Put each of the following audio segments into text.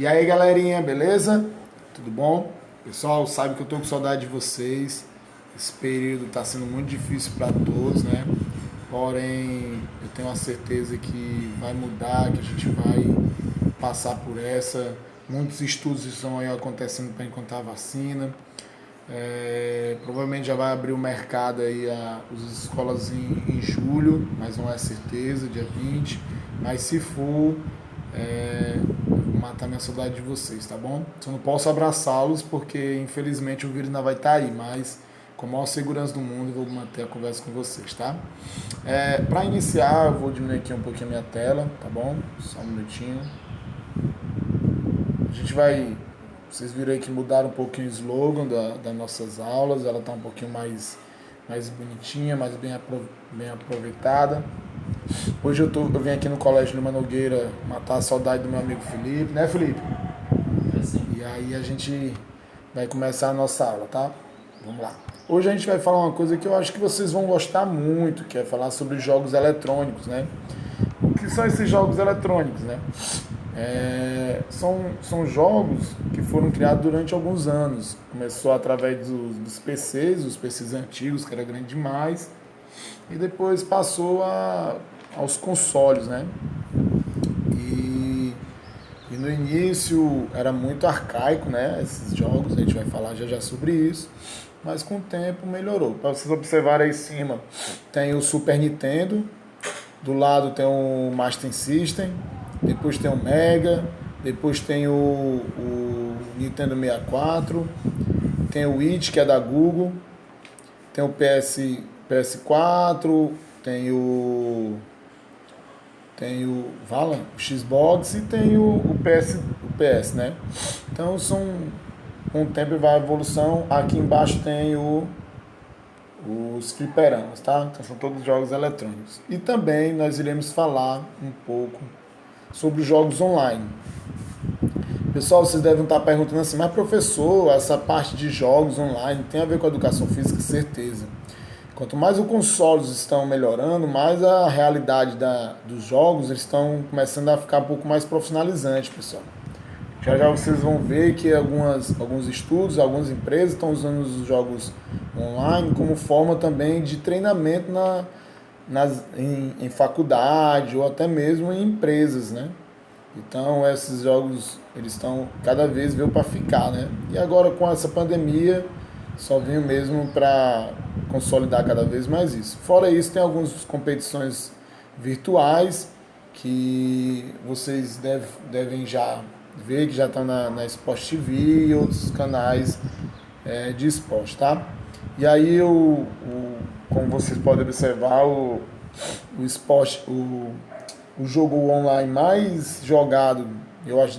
E aí, galerinha, beleza? Tudo bom? Pessoal, sabe que eu tô com saudade de vocês. Esse período tá sendo muito difícil para todos, né? Porém, eu tenho a certeza que vai mudar, que a gente vai passar por essa. Muitos estudos estão aí acontecendo para encontrar a vacina. Provavelmente já vai abrir o mercado aí as escolas em julho, mas não é certeza, dia 20. Mas se for, eu vou matar minha saudade de vocês, tá bom? Só não posso abraçá-los porque infelizmente o vírus ainda vai estar aí, mas com a maior segurança do mundo eu vou manter a conversa com vocês, tá? Para iniciar, eu vou diminuir aqui um pouquinho a minha tela, tá bom? Só um minutinho. A gente vai. Vocês viram aí que mudaram um pouquinho o slogan das nossas aulas, ela está um pouquinho mais bonitinha, bem aproveitada. Hoje eu vim aqui no Colégio Lima Nogueira matar a saudade do meu amigo Felipe, né, Felipe? É sim. E aí a gente vai começar a nossa aula, tá? Vamos lá. Hoje a gente vai falar uma coisa que eu acho que vocês vão gostar muito, que é falar sobre jogos eletrônicos, né? O que são esses jogos eletrônicos, né? São jogos que foram criados durante alguns anos. Começou através dos PCs, os PCs antigos, que era grande demais, e depois passou aos consoles, né? E no início era muito arcaico, né? Esses jogos, a gente vai falar já sobre isso, mas com o tempo melhorou. Para vocês observarem aí em cima, tem o Super Nintendo, do lado tem o Master System, depois tem o Mega, depois tem o Nintendo 64, tem o Wii, que é da Google, tem o PS4, tem o Valorant, o Xbox e tem o PS, né? Então com o tempo vai a evolução. Aqui embaixo tem os fliperamas, tá? Então são todos jogos eletrônicos. E também nós iremos falar um pouco sobre os jogos online. Pessoal, vocês devem estar perguntando assim, mas professor, essa parte de jogos online tem a ver com a educação física? Certeza. Quanto mais os consoles estão melhorando, mais a realidade dos jogos eles estão começando a ficar um pouco mais profissionalizante, pessoal. Já vocês vão ver que alguns estudos, algumas empresas estão usando os jogos online como forma também de treinamento em faculdade ou até mesmo em empresas, né? Então esses jogos eles estão cada vez veio para ficar, né? E agora com essa pandemia só veio mesmo para consolidar cada vez mais isso. Fora isso, tem algumas competições virtuais que vocês devem já ver, que já estão na Sport TV e outros canais de esporte, tá? E aí, como vocês podem observar, o esporte, o jogo online mais jogado, eu acho,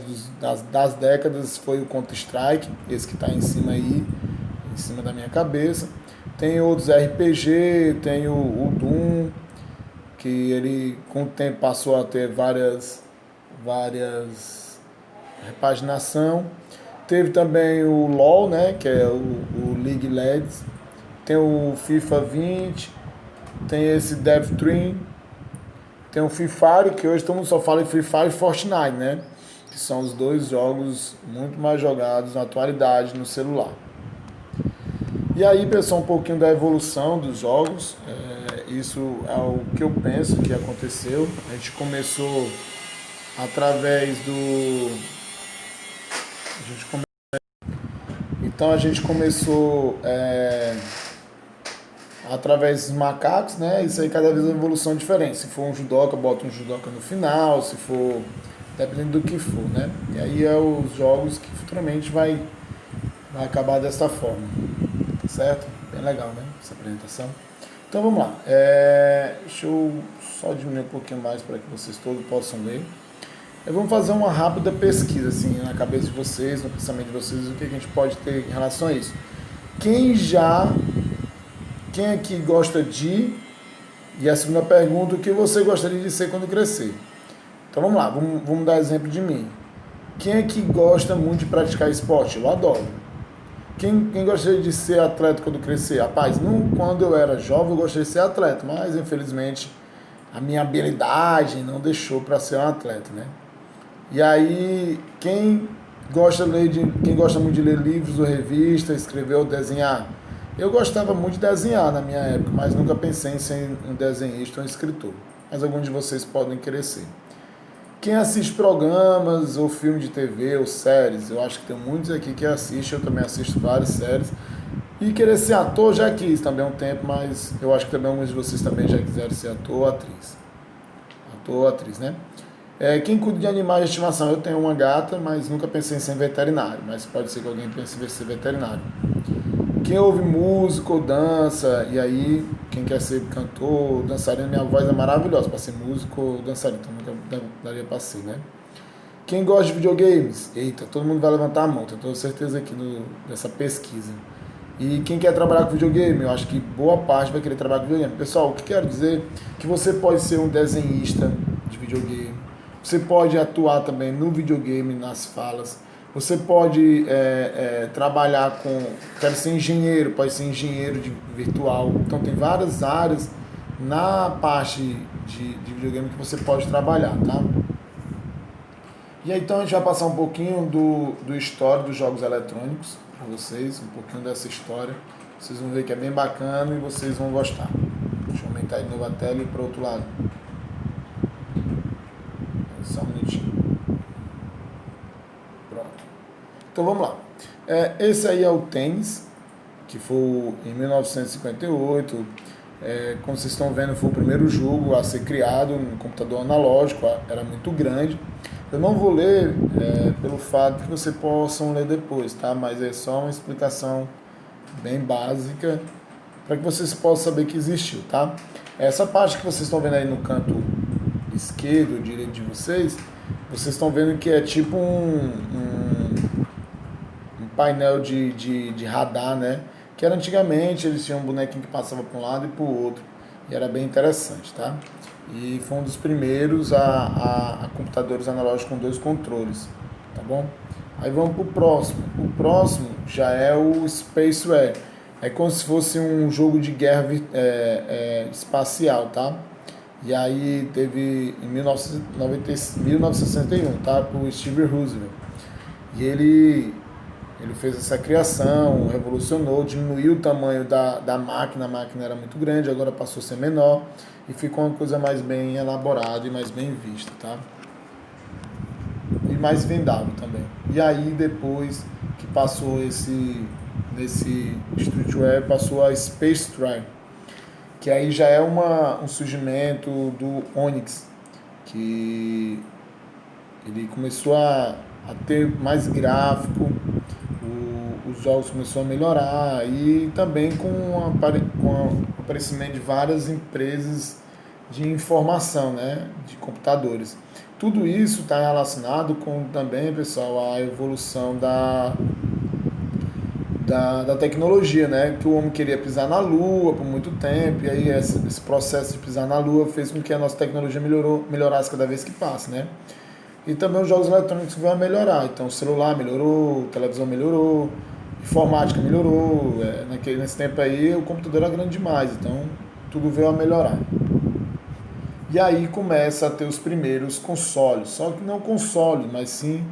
das décadas foi o Counter-Strike, esse que está em cima aí, em cima da minha cabeça. Tem outros RPG, tem o Doom, que ele com o tempo passou a ter várias repaginação. Teve também o LoL, né, que é o League Legends. Tem o FIFA 20, tem esse DevTrin, tem o Free Fire, que hoje todo mundo só fala em Free Fire e Fortnite, né? Que são os dois jogos muito mais jogados na atualidade no celular. E aí, pessoal, um pouquinho da evolução dos jogos. Isso é o que eu penso que aconteceu. A gente começou através do... Então a gente começou através dos macacos, né? Isso aí cada vez é uma evolução diferente. Se for um judoca, bota um judoca no final, se for... dependendo do que for, né? E aí é os jogos que futuramente vai acabar dessa forma. Certo? Bem legal, né? Essa apresentação. Então vamos lá. Deixa eu só diminuir um pouquinho mais para que vocês todos possam ler. Vamos fazer uma rápida pesquisa assim, na cabeça de vocês, no pensamento de vocês, o que a gente pode ter em relação a isso. Quem aqui gosta de... E a segunda pergunta, o que você gostaria de ser quando crescer? Então vamos lá, vamos dar exemplo de mim. Quem aqui gosta muito de praticar esporte? Eu adoro. Quem gostaria de ser atleta quando crescer? Rapaz, quando eu era jovem eu gostaria de ser atleta, mas infelizmente a minha habilidade não deixou para ser um atleta, né? E aí, quem gosta muito de ler livros ou revistas, escrever ou desenhar, eu gostava muito de desenhar na minha época, mas nunca pensei em ser um desenhista ou um escritor. Mas alguns de vocês podem querer ser. Quem assiste programas ou filme de TV ou séries, eu acho que tem muitos aqui que assistem, eu também assisto várias séries. E querer ser ator já quis também há um tempo, mas eu acho que também alguns de vocês também já quiseram ser ator ou atriz. Ator ou atriz, né? Quem cuida de animais de estimação, eu tenho uma gata, mas nunca pensei em ser veterinário, mas pode ser que alguém pense em ser veterinário. Quem ouve música ou dança, e aí quem quer ser cantor, dançarino, minha voz é maravilhosa para ser músico ou dançarino, então nunca daria para ser, né? Quem gosta de videogames? Eita, todo mundo vai levantar a mão, tenho certeza aqui nessa pesquisa. E quem quer trabalhar com videogame? Eu acho que boa parte vai querer trabalhar com videogame. Pessoal, o que quero dizer é que você pode ser um desenhista de videogame, você pode atuar também no videogame, nas falas, você pode trabalhar com... Quero ser engenheiro, pode ser engenheiro virtual. Então tem várias áreas na parte de videogame que você pode trabalhar, tá? E aí, então a gente vai passar um pouquinho do histórico dos jogos eletrônicos para vocês, um pouquinho dessa história. Vocês vão ver que é bem bacana e vocês vão gostar. Deixa eu aumentar de novo a tela e ir para o outro lado. Só um minutinho. Pronto. Então vamos lá. Esse aí é o tênis, que foi em 1958. Como vocês estão vendo, foi o primeiro jogo a ser criado no computador analógico, era muito grande. Eu não vou ler pelo fato que vocês possam ler depois, tá? Mas é só uma explicação bem básica para que vocês possam saber que existiu, tá? Essa parte que vocês estão vendo aí no canto esquerdo ou direito de vocês estão vendo que é tipo um painel de radar, né? Que era antigamente, eles tinham um bonequinho que passava para um lado e para o outro. E era bem interessante, tá? E foi um dos primeiros a computadores analógicos com 2 controles, tá bom? Aí vamos pro próximo. O próximo já é o Spaceware. É como se fosse um jogo de guerra espacial, tá? E aí teve em 1961, tá? Por Steve Roosevelt. E ele fez essa criação, revolucionou, diminuiu o tamanho da máquina, a máquina era muito grande, agora passou a ser menor e ficou uma coisa mais bem elaborada e mais bem vista, tá? E mais vendável também. E aí depois que passou nesse Streetwear, passou a Space Track, que aí já é um surgimento do Onyx, que ele começou a ter mais gráfico, os jogos começaram a melhorar e também com o aparecimento de várias empresas de informação, né, de computadores. Tudo isso está relacionado com também, pessoal, a evolução da tecnologia, né, que o homem queria pisar na Lua por muito tempo, e aí esse processo de pisar na Lua fez com que a nossa tecnologia melhorasse cada vez que passa, né. E também os jogos eletrônicos vão melhorar, então o celular melhorou, a televisão melhorou, informática melhorou, nesse tempo aí o computador era grande demais, então tudo veio a melhorar. E aí começa a ter os primeiros consoles, só que não consoles, mas sim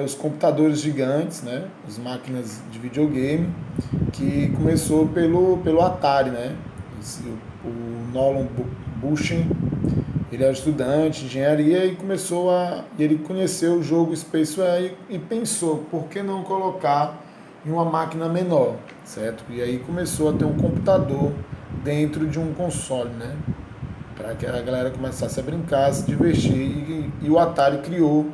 os computadores gigantes, né, as máquinas de videogame, que começou pelo Atari, né, o Nolan Bushnell, ele era estudante de engenharia e ele conheceu o jogo Spaceware e pensou, por que não colocar em uma máquina menor, certo? E aí começou a ter um computador dentro de um console, né? Para que a galera começasse a brincar, se divertir, e o Atari criou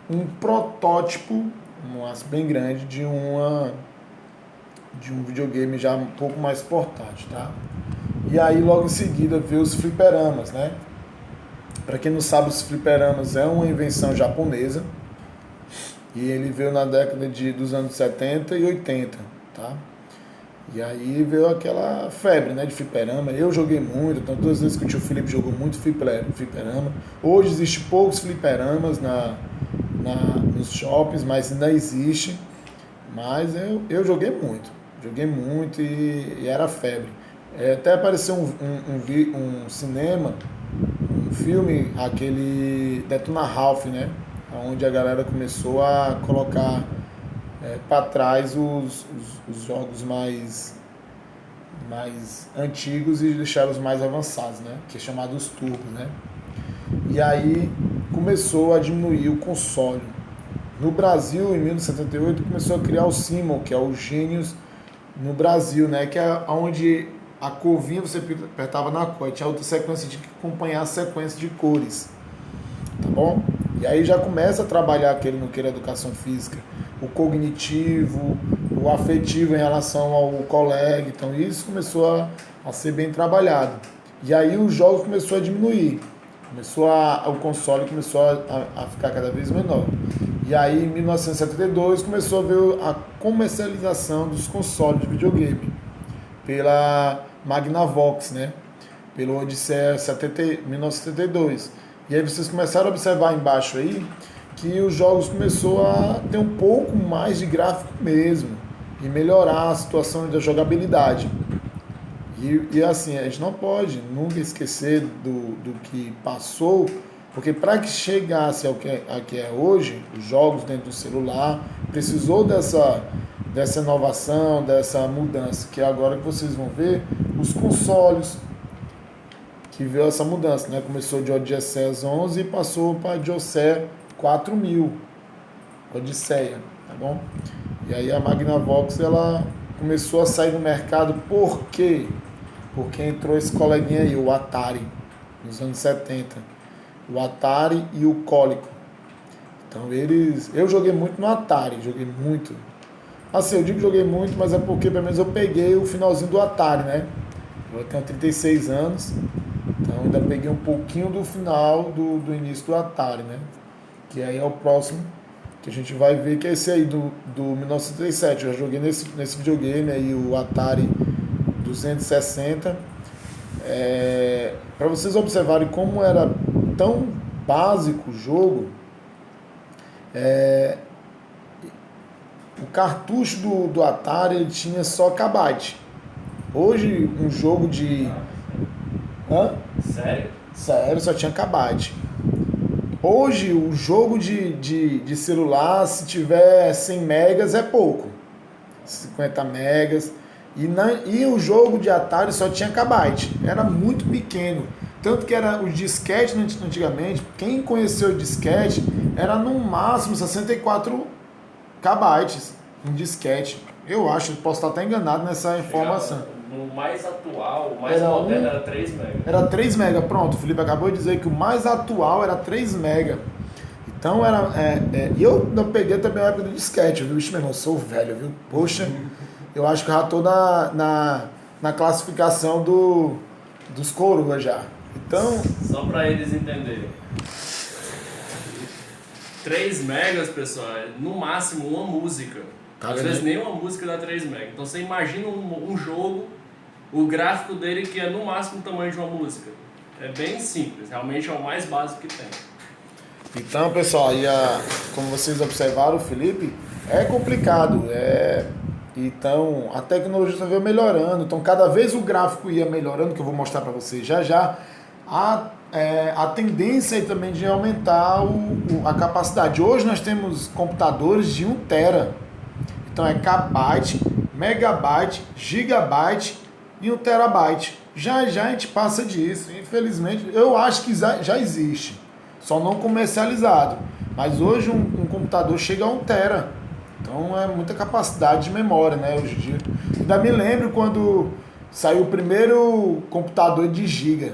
um protótipo, um aço bem grande, de um videogame já um pouco mais portátil, tá? E aí logo em seguida veio os fliperamas, né? Para quem não sabe, os fliperamas é uma invenção japonesa e ele veio na década dos anos 70 e 80, tá? E aí veio aquela febre, né, de fliperama. Eu joguei muito, então todas as vezes que o tio Felipe jogou muito fliperama. Hoje existem poucos fliperamas nos shoppings, mas ainda existe. Mas eu joguei muito e era febre. Até apareceu um cinema, um filme, aquele Detona Ralph, né? onde a galera começou a colocar para trás os jogos mais antigos e deixar os mais avançados, né? Que é chamado os turbos, né? E aí começou a diminuir o console. No Brasil, em 1978, começou a criar o Simon, que é o Genius no Brasil, né? Que é onde a curvinha você apertava na cor, tinha outra sequência de acompanhar a sequência de cores, tá bom? E aí já começa a trabalhar aquele no que era educação física, o cognitivo, o afetivo em relação ao colega, então isso começou a ser bem trabalhado. E aí os jogos começou a diminuir, o console começou a ficar cada vez menor. E aí em 1972 começou a ver a comercialização dos consoles de videogame pela Magnavox, né? Pelo Odisseia 1972. E aí vocês começaram a observar embaixo aí que os jogos começou a ter um pouco mais de gráfico mesmo e melhorar a situação da jogabilidade. E assim, a gente não pode nunca esquecer do que passou, porque para que chegasse ao que é hoje, os jogos dentro do celular, precisou dessa inovação, dessa mudança, que é agora que vocês vão ver os consoles, que veio essa mudança, né? Começou de Odisseia 11 e passou para Odisseia 4000, Odisseia, tá bom? E aí a Magnavox, ela começou a sair do mercado, por quê? Porque entrou esse coleguinha aí, o Atari, nos anos 70. O Atari e o Coleco. Então eu joguei muito no Atari, joguei muito. Assim, eu digo que joguei muito, mas é porque pelo menos eu peguei o finalzinho do Atari, né? Eu tenho 36 anos, então ainda peguei um pouquinho do final do início do Atari, né? Que aí é o próximo que a gente vai ver, que é esse aí do 1937. Eu já joguei nesse videogame aí, o Atari 260. Para vocês observarem como era tão básico o jogo, o cartucho do Atari ele tinha só kbyte. Hoje um jogo de... Sério? Sério, só tinha kbyte. Hoje o jogo de celular, se tiver 100 megas é pouco, 50 megas. E o jogo de Atari só tinha kbyte, era muito pequeno. Tanto que era o disquete antigamente, quem conheceu o disquete, era no máximo 64 kbytes, um disquete. Eu acho, posso estar até enganado nessa informação. No mais atual, o mais moderno era 3 MB. Era 3 MB, pronto, o Felipe acabou de dizer que o mais atual era 3 MB. Então era... E eu não peguei também a época do disquete, viu? Ixi, meu irmão, eu sou velho, viu? Poxa... Eu acho que eu já estou na classificação dos corujas já. Então... Só para eles entenderem. 3 megas, pessoal, é no máximo uma música. Às vezes nem uma música dá 3 megas. Então você imagina um jogo, o gráfico dele que é no máximo o tamanho de uma música. É bem simples, realmente é o mais básico que tem. Então, pessoal, como vocês observaram, o Felipe, é complicado, Então, a tecnologia veio melhorando. Então, cada vez o gráfico ia melhorando, que eu vou mostrar para vocês já. A tendência aí também de aumentar a capacidade. Hoje nós temos computadores de 1 tera. Então, é kbyte, megabyte, gigabyte e 1 terabyte. Já a gente passa disso. Infelizmente, eu acho que já existe. Só não comercializado. Mas hoje um computador chega a 1 tera. Então é muita capacidade de memória, né, hoje em dia. Ainda me lembro quando saiu o primeiro computador de 1 giga.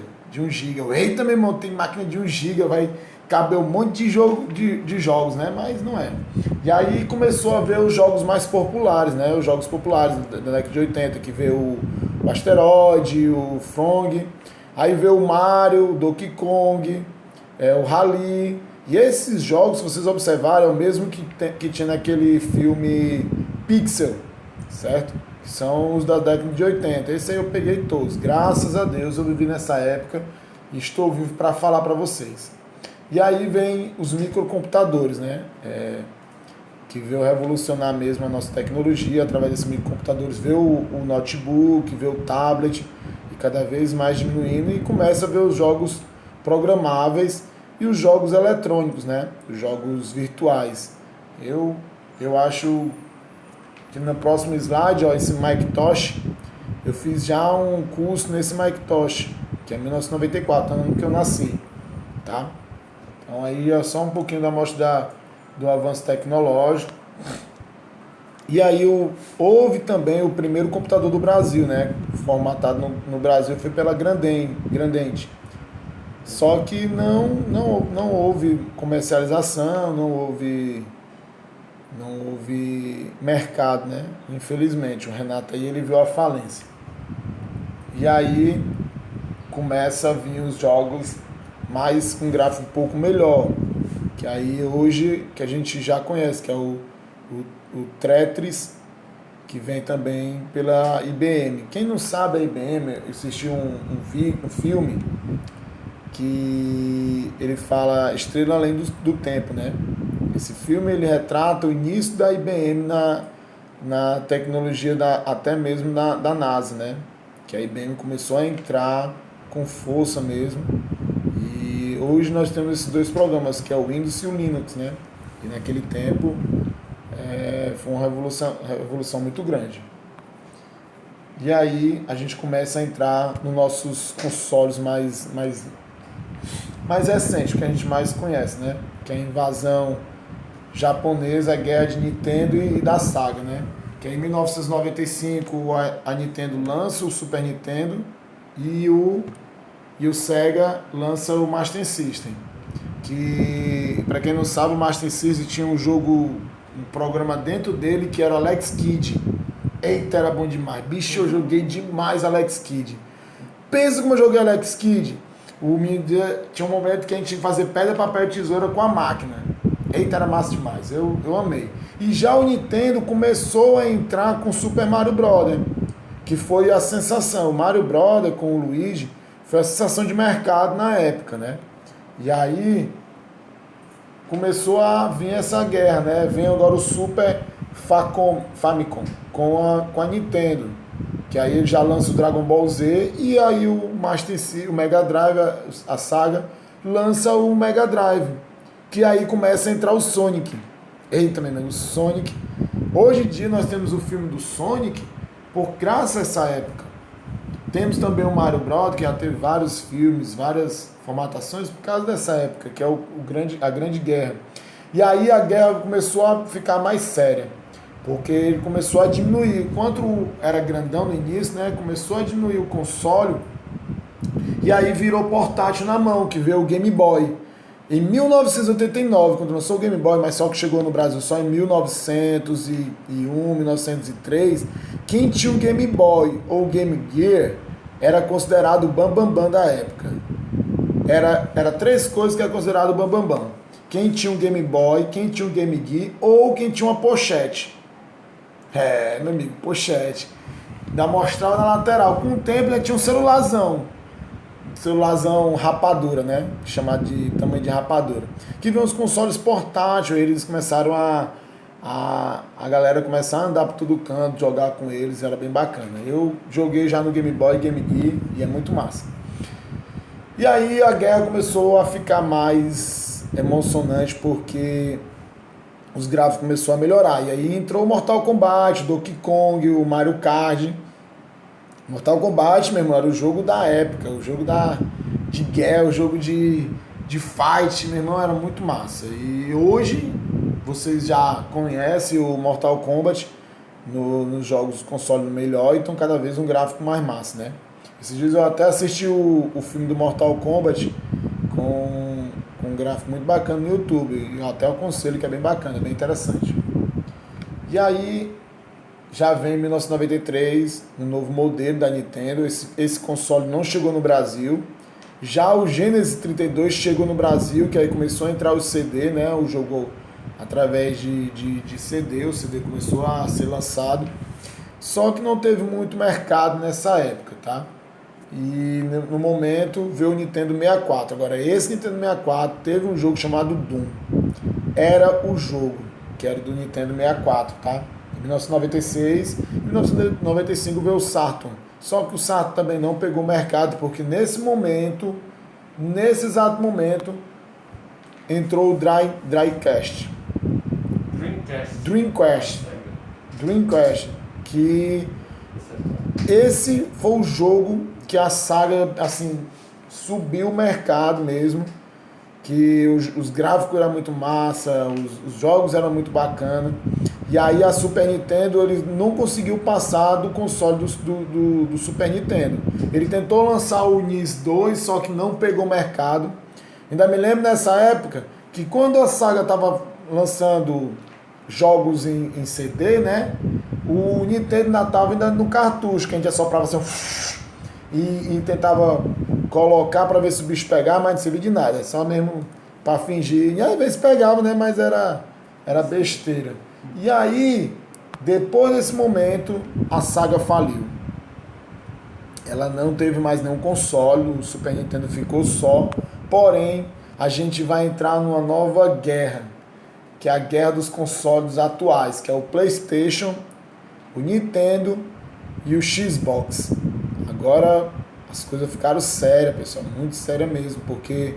Eita, meu irmão, tem máquina de 1 giga, vai caber um monte de jogos, né? Mas não é. E aí começou a ver os jogos mais populares, né? Os jogos populares da década de 80, que veio o Asteroid, o Frog, aí veio o Mario, o Donkey Kong, o Rally. E esses jogos, se vocês observarem, é o mesmo que tinha naquele filme Pixel, certo? Que são os da década de 80. Esse aí eu peguei todos. Graças a Deus eu vivi nessa época e estou vivo para falar para vocês. E aí vem os microcomputadores, né? Que veio revolucionar mesmo a nossa tecnologia. Através desses microcomputadores veio o notebook, veio o tablet, e cada vez mais diminuindo, e começa a ver os jogos programáveis e os jogos eletrônicos, né? Os jogos virtuais. Eu acho que no próximo slide, ó, esse Macintosh, eu fiz já um curso nesse Macintosh, que é 1994, ano que eu nasci, tá? Então aí é só um pouquinho da amostra do avanço tecnológico. E aí houve também o primeiro computador do Brasil, né? Formatado no Brasil, foi pela Grandente. Só que não houve comercialização, não houve mercado, né? Infelizmente, o Renato aí ele viu a falência. E aí começa a vir os jogos mais com gráfico um pouco melhor, que aí hoje que a gente já conhece, que é o Tetris, que vem também pela IBM. Quem não sabe, a IBM, assistiu um filme que ele fala Estrela Além do Tempo, né? Esse filme ele retrata o início da IBM na tecnologia até mesmo da NASA, né? Que a IBM começou a entrar com força mesmo. E hoje nós temos esses dois programas, que é o Windows e o Linux, né? E naquele tempo foi uma revolução muito grande. E aí a gente começa a entrar nos nossos consoles mais recentes, que a gente mais conhece, né? Que é a invasão japonesa, a guerra de Nintendo e da Sega, né? Que em 1995 a Nintendo lança o Super Nintendo e o Sega lança o Master System. Que, para quem não sabe, o Master System tinha um programa dentro dele que era Alex Kidd. Eita, era bom demais. Bicho, eu joguei demais Alex Kidd. Pensa como eu joguei Alex Kidd. Tinha um momento que a gente tinha que fazer pedra, papel e tesoura com a máquina. Eita, era massa demais. Eu amei. E já o Nintendo começou a entrar com Super Mario Bros., que foi a sensação. O Mario Bros. Com o Luigi foi a sensação de mercado na época, né? E aí começou a vir essa guerra, né? Vem agora o Super Famicom com a Nintendo, que aí ele já lança o Dragon Ball Z, e aí o Master System, o Mega Drive, a saga, lança o Mega Drive, que aí começa a entrar o Sonic. Eita, meu amigo, o Sonic. Hoje em dia nós temos o filme do Sonic graças a essa época. Temos também o Mario Bros., que já teve vários filmes, várias formatações por causa dessa época, que é a Grande Guerra. E aí a guerra começou a ficar mais séria, porque ele começou a diminuir. Enquanto era grandão no início, né, começou a diminuir o console, e aí virou portátil na mão, que veio o Game Boy. Em 1989, quando lançou o Game Boy, mas só que chegou no Brasil só em 1901, 1903, quem tinha o Game Boy ou Game Gear era considerado o bambambam da época. Era três coisas que era considerado o bambambam. Quem tinha um Game Boy, quem tinha um Game Gear ou quem tinha uma pochete. Meu amigo, pochete. Ainda mostrava na lateral. Com o tempo, tinha um celularzão rapadura, né? Chamado de tamanho de rapadura. Que vem os consoles portáteis, eles começaram a galera começar a andar por todo canto, jogar com eles, era bem bacana. Eu joguei já no Game Boy, Game Gear, e é muito massa. E aí a guerra começou a ficar mais emocionante, porque os gráficos começaram a melhorar. E aí entrou o Mortal Kombat, o Donkey Kong, o Mario Kart. Mortal Kombat, meu irmão, era o jogo da época, o jogo de guerra, o jogo de fight, meu irmão, era muito massa. E hoje, vocês já conhecem o Mortal Kombat nos jogos console melhor, então cada vez um gráfico mais massa, né? Esses dias eu até assisti o filme do Mortal Kombat com um gráfico muito bacana no YouTube, e eu até aconselho, que é bem bacana, é bem interessante. E aí já vem em 1993 um novo modelo da Nintendo. Esse console não chegou no Brasil. Já o Genesis 32 chegou no Brasil, que aí começou a entrar o CD, né? O jogo através de CD, o CD começou a ser lançado. Só que não teve muito mercado nessa época, tá? E no momento veio o Nintendo 64. Agora, esse Nintendo 64 teve um jogo chamado Doom. Era o jogo, que era do Nintendo 64, tá? Em 1996, em 1995 veio o Saturn. Só que o Saturn também não pegou mercado, porque nesse exato momento, entrou o Dreamcast. Dreamcast, que esse foi o jogo que a saga, assim, subiu o mercado mesmo, que os gráficos eram muito massa, os jogos eram muito bacanas, e aí a Super Nintendo ele não conseguiu passar do console do Super Nintendo. Ele tentou lançar o NIS 2, só que não pegou o mercado. Ainda me lembro nessa época que quando a saga estava lançando jogos em CD, né, o Nintendo ainda estava ainda no cartucho, que a gente assoprava assim, e tentava colocar para ver se o bicho pegava, mas não servia de nada, só mesmo para fingir. E às vezes pegava, né, mas era besteira. E aí, depois desse momento, a saga faliu. Ela não teve mais nenhum console, o Super Nintendo ficou só. Porém, a gente vai entrar numa nova guerra, que é a guerra dos consoles atuais, que é o PlayStation, o Nintendo e o Xbox. Agora as coisas ficaram sérias, pessoal, muito sérias mesmo, porque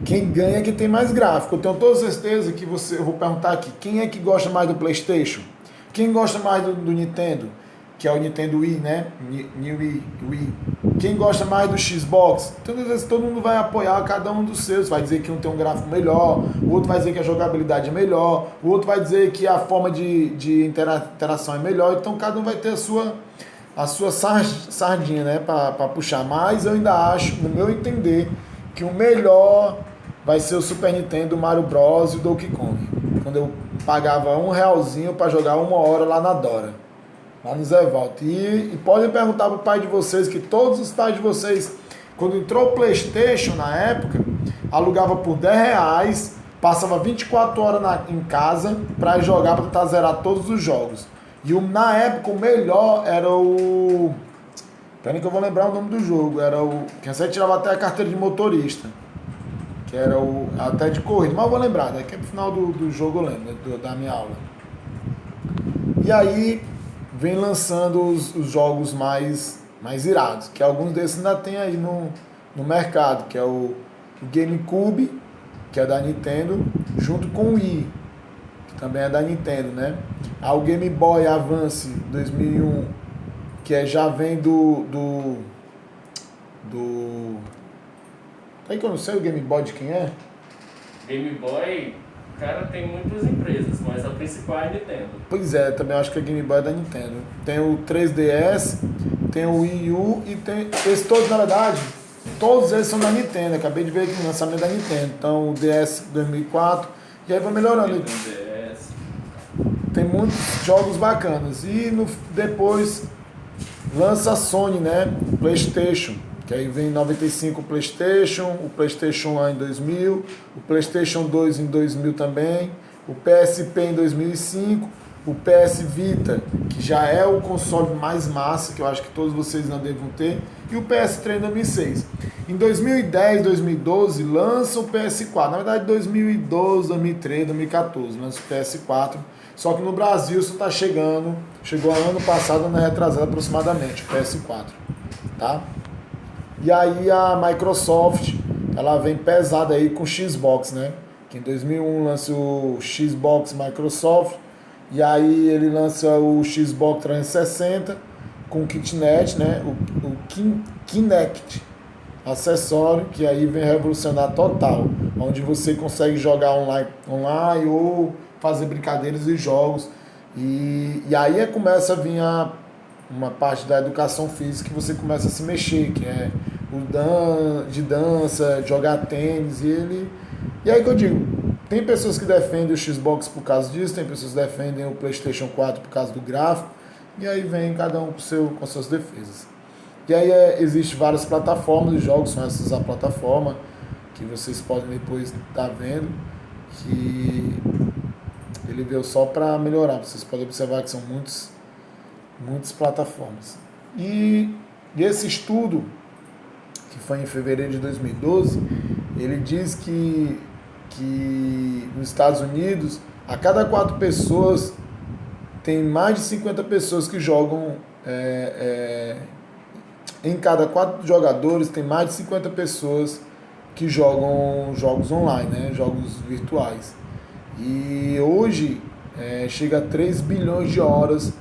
quem ganha é quem tem mais gráfico. Eu tenho toda certeza que eu vou perguntar aqui, quem é que gosta mais do PlayStation? Quem gosta mais do Nintendo? Que é o Nintendo Wii, né? Wii. Quem gosta mais do Xbox? Todo mundo vai apoiar cada um dos seus. Vai dizer que um tem um gráfico melhor, o outro vai dizer que a jogabilidade é melhor, o outro vai dizer que a forma de interação é melhor. Então cada um vai ter a sua sardinha, né? Para puxar. Mas eu ainda acho, no meu entender, que o melhor vai ser o Super Nintendo, o Mario Bros e o Donkey Kong. Quando eu pagava R$1 para jogar 1 hora lá na Dora. Lá no Zé Walter. E podem perguntar pro pai de vocês, que todos os pais de vocês, quando entrou o PlayStation na época, alugava por R$10, passava 24 horas em casa para jogar, para tentar zerar todos os jogos. E na época o melhor era o... Peraí que eu vou lembrar o nome do jogo. Era o... que você tirava até a carteira de motorista. Que era o... até de corrida. Mas eu vou lembrar, daqui no final do jogo eu lembro, da minha aula. E aí vem lançando os jogos mais irados, que alguns desses ainda tem aí no mercado, que é o GameCube, que é da Nintendo, junto com o Wii, que também é da Nintendo, né? Aí o Game Boy Advance 2001, que já vem do... Aí que eu não sei o Game Boy de quem é? Game Boy... Cara, tem muitas empresas, mas a principal é a Nintendo. Pois é, também acho que a Game Boy é da Nintendo. Tem o 3DS, tem o Wii U e tem... Esses todos, na verdade, todos eles são da Nintendo. Acabei de ver aqui no lançamento da Nintendo. Então, o DS 2004, e aí vai melhorando. Tem muitos jogos bacanas. E depois lança a Sony, né? O PlayStation. Que aí vem em 95 o PlayStation 1 em 2000, o PlayStation 2 em 2000 também, o PSP em 2005, o PS Vita, que já é o console mais massa, que eu acho que todos vocês não devam ter, e o PS3 em 2006. Em 2010, 2012, lança o PS4. Na verdade, 2012, 2013, 2014, lança o PS4. Só que no Brasil isso está chegou ano passado, ano retrasado aproximadamente, o PS4, tá? E aí a Microsoft, ela vem pesada aí com o Xbox, né? Que em 2001 lança o Xbox Microsoft, e aí ele lança o Xbox 360 com o Kinect, né? O Kinect, acessório, que aí vem revolucionar total, onde você consegue jogar online ou fazer brincadeiras e jogos. E aí começa a vir uma parte da educação física que você começa a se mexer, que é de dança, jogar tênis, e aí que eu digo, tem pessoas que defendem o Xbox por causa disso, tem pessoas que defendem o PlayStation 4 por causa do gráfico, e aí vem cada um com suas defesas. E aí existem várias plataformas de jogos, são essas a plataforma que vocês podem depois estar vendo, que ele veio só para melhorar, vocês podem observar que são muitas plataformas. E esse estudo, que foi em fevereiro de 2012, ele diz que nos Estados Unidos, a cada 4 pessoas, tem mais de 50 pessoas que jogam, em cada 4 jogadores, tem mais de 50 pessoas que jogam jogos online, né? Jogos virtuais. E hoje chega a 3 bilhões de horas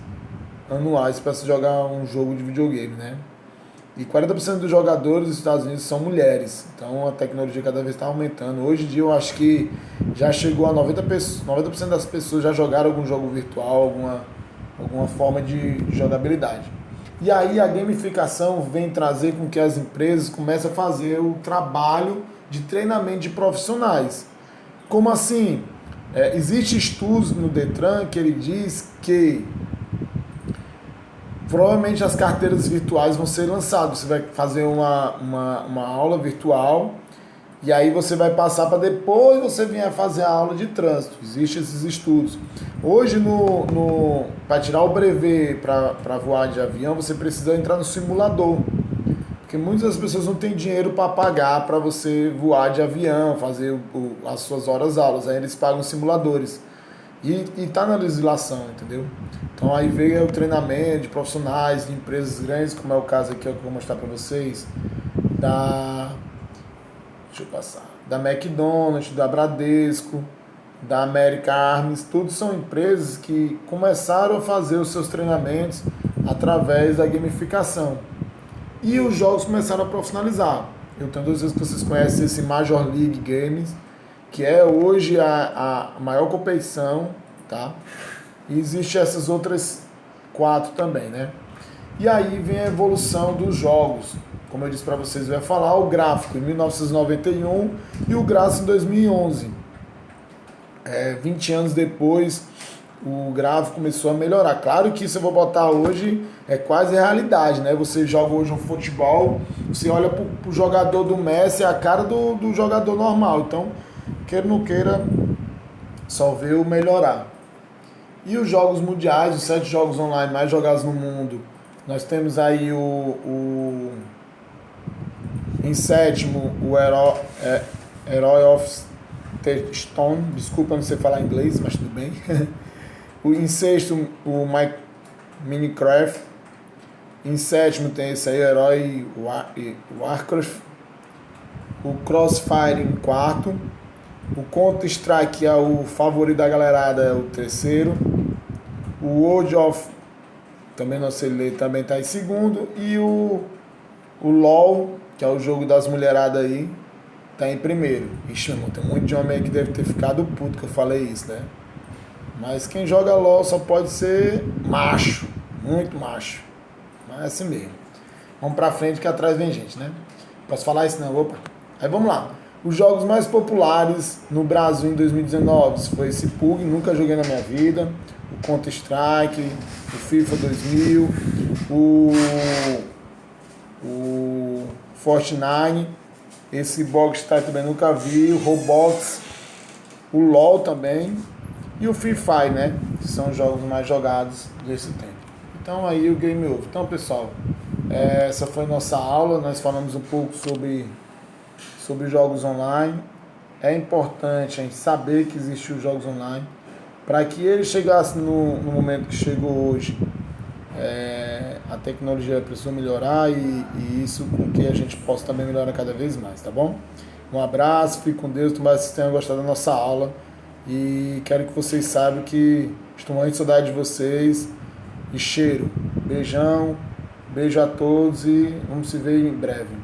anuais para se jogar um jogo de videogame, né? E 40% dos jogadores dos Estados Unidos são mulheres. Então a tecnologia cada vez está aumentando. Hoje em dia eu acho que já chegou a 90% das pessoas já jogaram algum jogo virtual, alguma forma de jogabilidade. E aí a gamificação vem trazer com que as empresas comecem a fazer o trabalho de treinamento de profissionais. Como assim? Existe estudos no Detran que ele diz que provavelmente as carteiras virtuais vão ser lançadas. Você vai fazer uma aula virtual e aí você vai passar para depois você vir fazer a aula de trânsito. Existem esses estudos. Hoje, para tirar o brevet para voar de avião, você precisa entrar no simulador. Porque muitas das pessoas não têm dinheiro para pagar para você voar de avião, fazer as suas horas aulas. Aí eles pagam simuladores. E está na legislação, entendeu? Então aí veio o treinamento de profissionais, de empresas grandes, como é o caso aqui que eu vou mostrar para vocês, da McDonald's, da Bradesco, da American Arms, tudo são empresas que começaram a fazer os seus treinamentos através da gamificação. E os jogos começaram a profissionalizar. Eu tenho duas vezes que vocês conhecem esse Major League Games, que é hoje a maior competição, tá? E existem essas outras 4 também, né? E aí vem a evolução dos jogos. Como eu disse para vocês, eu ia falar o gráfico em 1991 e o gráfico em 2011. 20 anos depois, o gráfico começou a melhorar. Claro que se eu vou botar hoje, é quase realidade, né? Você joga hoje um futebol, você olha pro jogador do Messi, é a cara do jogador normal. Então, queira ou não queira, só veio melhorar. E os jogos mundiais, os 7 jogos online mais jogados no mundo, nós temos aí em sétimo, o Herói of Stone, desculpa não sei falar inglês, mas tudo bem. Em sexto, o Minecraft. Em sétimo tem esse aí, o Herói Warcraft. O Crossfire em quarto. O Counter-Strike, é o favorito da galerada, é o terceiro. O World of, também não sei ler, também está em segundo. E o LoL, que é o jogo das mulheradas aí, está em primeiro. Ixi, irmão, tem um monte de homem aí que deve ter ficado puto que eu falei isso, né? Mas quem joga LoL só pode ser macho, muito macho. Mas é assim mesmo. Vamos pra frente que atrás vem gente, né? Posso falar isso não? Opa. Aí vamos lá. Os jogos mais populares no Brasil em 2019 foi esse PUBG, nunca joguei na minha vida, o Counter-Strike, o FIFA 2000, o Fortnite, esse Bogstar também nunca vi, o Roblox, o LoL também e o Free Fire, né? Que são os jogos mais jogados desse tempo. Então aí o Game Over. Então pessoal, essa foi nossa aula, nós falamos um pouco sobre jogos online. É importante a gente saber que existem os jogos online para que ele chegasse no momento que chegou hoje. A tecnologia precisou melhorar e isso com que a gente possa também melhorar cada vez mais, tá bom? Um abraço, fique com Deus, tomara que vocês tenham gostado da nossa aula e quero que vocês saibam que estou muito de saudade de vocês e cheiro. Beijão, beijo a todos e vamos se ver em breve.